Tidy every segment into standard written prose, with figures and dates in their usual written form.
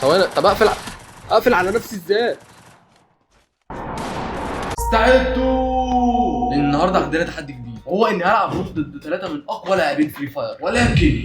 ثواني. طب اقفل على نفسي ازاي؟ استعدوا النهارده عندنا تحدي جديد، وهو اني هلعب روح ضد 3 من اقوى لاعبين فري فاير، ولكن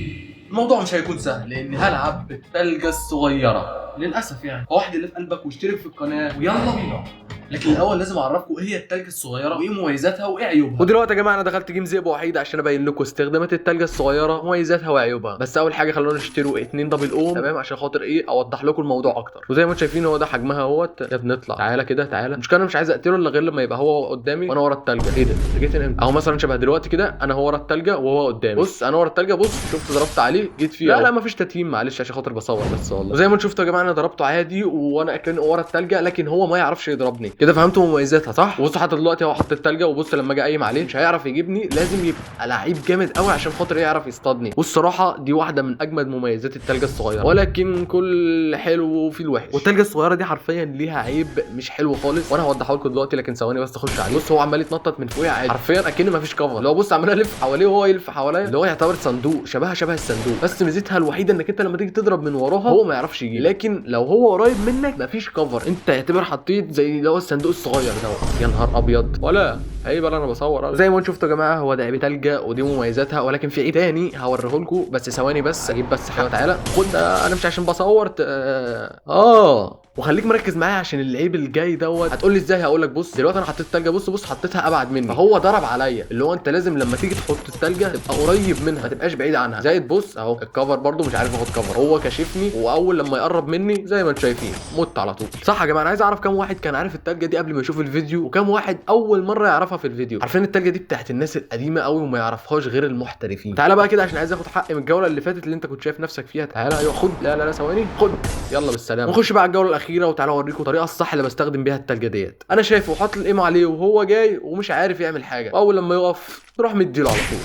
الموضوع مش هيكون سهل لاني هلعب بالثلجه الصغيره للاسف. يعني فواحد اللي في قلبك واشترك في القناه ويلا بينا. لكن الاول لازم اعرفكم ايه هي الثلجه الصغيره وايه مميزاتها وايه عيوبها. ودلوقتي يا جماعه انا دخلت جيم زئب وحيد عشان ابين لكم استخدامات التلجه الصغيره مميزاتها وعيوبها. بس اول حاجه خلونا نشتروا 2 دبل اوم، تمام، عشان خاطر ايه اوضح لكم الموضوع اكتر. وزي ما انتم شايفين هو ده حجمها اهوت. يا بنطلع تعالى كده تعالى. مش انا مش عايز اقتله الا غير لما يبقى هو قدامي وانا ورا التلجه. ايه ده؟ انت جيت هنا امتى؟ اهو مثلا شبه دلوقتي كده انا هو ورا التلجه وهو قدامي. بص انا ورا التلجه، بص شفت ضربت عليه جيت فيه. لا مفيش تتهيم، معلش عشان خاطر بصور بس والله. وزي ما انتم شفتوا يا جماعه انا ضربته عادي وانا كان ورا التلجه، لكن هو ما يعرفش يضربني. كده فهمتوا مميزاتها صح؟ بصوا حتى دلوقتي هو حط التلجه، وبص لما اجي قايم عليه مش هيعرف يجيبني. لازم يبقى لعيب جامد قوي عشان خاطر يعرف يصطادني. والصراحه دي واحده من اجمد مميزات التلجه الصغيره، ولكن كل حلو في الوحش. والتلجه الصغيره دي حرفيا ليها عيب مش حلو خالص، وانا هوضحه لكم دلوقتي. لكن ثواني بس اخش عليه. بص هو عمال يتنطط من فوقي عادي حرفيا اكن مفيش كفر. لو بص عمال الف حواليه وهو يلف حواليا، اللي هو يعتبر صندوق شبه الصندوق. بس ميزتها الوحيده انك انت لما تيجي تضرب من وراها هو ما يعرفش يجي، لكن لو هو قريب منك مفيش كفر. انت يعتبر حطيت زي اللي هو الصندوق الصغير ده. يا نهار ابيض، ولا عيب انا بصور. زي ما انتم شفتوا يا جماعه هو ده عيب تلجه ودي مميزاتها، ولكن في عيب تاني هوريه لكم. بس ثواني بس اجيب بس حاجه. تعالى خد ده، انا مش عشان بصور وخليك مركز معايا عشان العيب الجاي دوت. هتقول لي ازاي؟ هقول لك بص دلوقتي انا حطيت التلجه، بص حطيتها ابعد مني فهو ضرب عليا. اللي هو انت لازم لما تيجي تحط التلجه تبقى قريب منها ما تبقاش بعيد عنها. زائد بص اهو الكفر برده مش عارف اخد كفر، هو كاشفني واول لما يقرب مني زي ما انتم شايفين مت على طول. صح يا جماعه؟ انا عايز اعرف كام واحد كان عارف التلجه دي قبل ما يشوف الفيديو، وكام واحد اول مره يعرفها في الفيديو. عارفين التلجه دي بتاعت الناس القديمه قوي وما يعرفهاش غير المحترفين. تعالى بقى كده عشان عايز اخد حقي من الجوله اللي فاتت اللي انت كنت شايف نفسك فيها. تعالى ايوه خد. لا ثواني خد. يلا بالسلامه. نخش بقى على الجوله الاخيره وتعالى اوريكم الطريقه الصح اللي بستخدم بيها التلجه ديت. انا شايفه حاطط الايم عليه وهو جاي ومش عارف يعمل حاجه، واول لما يقف نروح مديله على طول.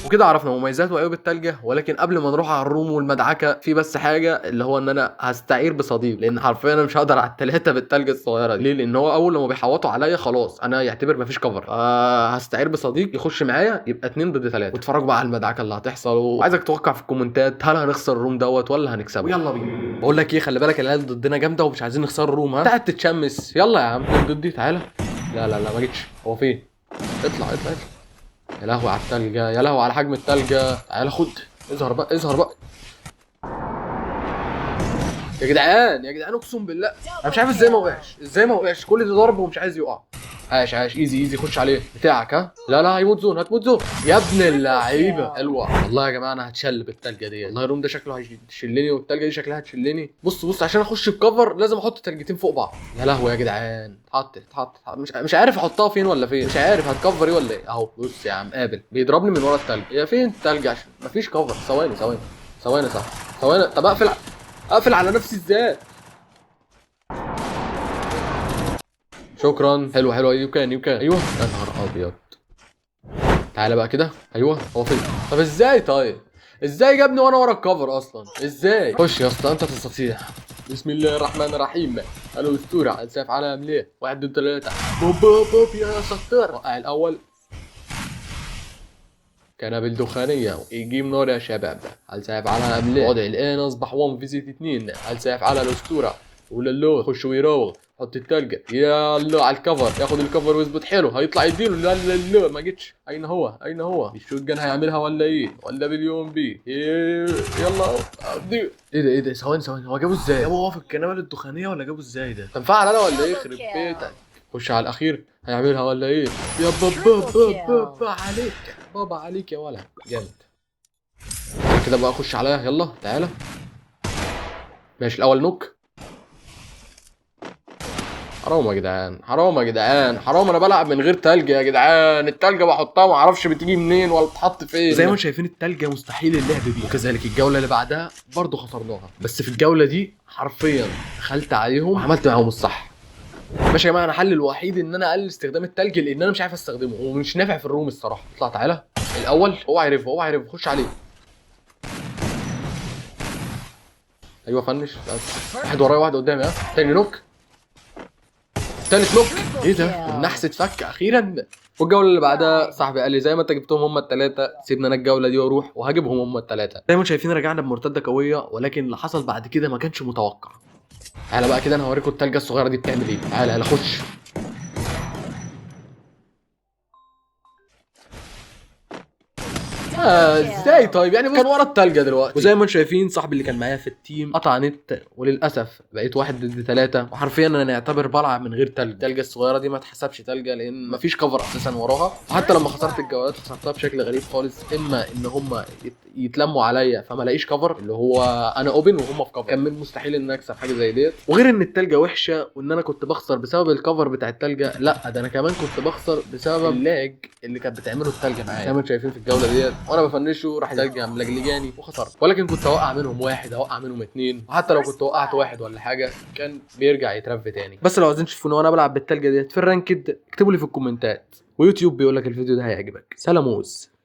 وكده عرفنا مميزات وعيوب التلجه. ولكن قبل ما نروح على الروم والمدعكه في بس حاجه، اللي هو ان انا هستعير بصديق، لان حرفيا انا مش هقدر على الثلاثه بالتلجه الصغيره دي. ليه؟ لان هو اول لما بيحوطوا عليا خلاص انا يعتبر مفيش كفر. هستعير بصديق يخش معايا يبقى 2 ضد 3. واتفرجوا بقى على المدعكه اللي هتحصل. وعايزك تتوقع في الكومنتات هل هنخسر الروم دوت ولا هنكسبه. يلا بينا. بقول لك ايه، خلي بالك العيال ضدنا جامده ومش عايزين نخسر الروم. ها انت تتشمس. يلا يا عم ضدي تعالى. لا ما جيتش. هو فين؟ اطلع. يا لهوي على التلجة، يا لهوي على حجم التلجة. تعالى خد. اظهر بقى. يا جدعان اقسم بالله انا مش عارف ازاي ما وقعش كل ده ضرب ومش عايز يقع. عاش ايزي خش عليه بتاعك. ها لا هيموت زون. هتموت زون يا ابن اللعيبه. حلوه والله يا جماعه. انا هتشل بالتلجه دي والله. الروم ده شكله هيشلني والتلجه دي شكلها هتشلني. بص عشان اخش بكفر لازم احط تلجتين فوق بعض. يا لهوي يا جدعان. اتحط مش عارف احطها فين ولا فين. مش عارف هتكفر ايه ولا ايه. اهو بص يا عم قابل بيضربني من ورا التلج. يا فين التلج عشان مفيش كفر. ثواني صح. طب اقفل على نفسي ازاي؟ شكرا. حلو يو كان ايوه. يا نهار ابيض. تعالى بقى كده. ايوه هو فين؟ طب ازاي جابني وانا ورا الكفر اصلا؟ ازاي؟ خش يا اسطى انت تستطيع. بسم الله الرحمن الرحيم. انا اسطوره هنسافر على مليه 1 2 3. بوب يا سطار. وقع الاول. قنابل دخانية يجيب نار يا شباب. هنسافر على أملي. وضع الآن أصبح 1 في 2. هنسافر على الأسطورة. وللو خش ويراوغ. حط التلجة. يلا على الكفر. ياخد الكفر ويظبط حلو. هيطلع يديله. لا ما جتش. أين هو؟ الشوت جن هيعملها ولا إيه؟ ولا باليوم بي؟ يلا أدي. إيه ده ثواني هو جابه إزاي؟ جابه هو في القنابل الدخانية ولا جابه إزاي ده؟ تنفعل أنا ولا إيه؟ يخرب بيتك. خش على الأخير. هيعملها ولا إيه؟ يا بابا عليك يا ولد جامد. كده بقى اخش عليها. يلا تعالى. ماشي الاول نوك. حرام يا جدعان حرام. انا بلعب من غير تلج يا جدعان. التلجه بحطها ما اعرفش بتيجي منين ولا بتحط فين. زي ما انتم شايفين التلجه مستحيل اللعب بيها. وكذلك الجوله اللي بعدها برضه خسرناها. بس في الجوله دي حرفيا دخلت عليهم وعملت معاهم الصح. ماشي يا جماعه. انا حل الوحيد ان انا اقلل استخدام التلج لان انا مش عارف استخدمه ومش نافع في الروم الصراحه. اطلع تعالى الاول. هو عارف خش عليه. ايوه فنش. واحد ورايا واحد قدامي. ها تاني نوك. تالت نوك. ايه ده؟ والنحس اتفك اخيرا. والجوله اللي بعدها صاحبي قال لي زي ما انت جبتهم هم الثلاثه سيبنا انا الجوله دي واروح وهجيبهم هم الثلاثه. زي ما انتم شايفين رجعنا بمرتده قويه، ولكن اللي حصل بعد كده ما كانش متوقع. تعالى بقى كده انا هوريكم التلجه الصغيره دي بتعمل ايه. تعالى خش. ازاي طيب يعني كان ورا التلجه دلوقتي. وزي ما انتم شايفين صاحبي اللي كان معايا في التيم قطع نت، وللاسف بقيت 1 ضد 3، وحرفيا انا نعتبر بلعب من غير تلج. التلجه الصغيره دي ما تحسبش تلجه لان مفيش كفر اساسا وراها، وحتى لما خسرت الجولات خسرتها بشكل غريب خالص. اما ان هم يتلموا عليا فما لاقيش كفر اللي هو انا اوبن وهم في كفر، كان من مستحيل ان اكسب حاجه زي ديت. وغير ان التلجه وحشه وان انا كنت بخسر بسبب الكفر بتاع التلجه، لا ده انا كمان كنت بخسر بسبب اللاج اللي كانت بتعمله التلجه معايا. زي ما انتم شايفين في الجوله ديت وانا بفنشه راح التلجه ملجلجاني وخسرت، ولكن كنت اوقع منهم واحد اوقع منهم اتنين، وحتى لو كنت وقعت واحد ولا حاجه كان بيرجع يترف تاني. بس لو عايزين تشوفوني وانا بلعب بالتلجه ديت في الرانكد اكتبوا لي في الكومنتات، ويوتيوب بيقول لك الفيديو ده هيعجبك. سلاموز.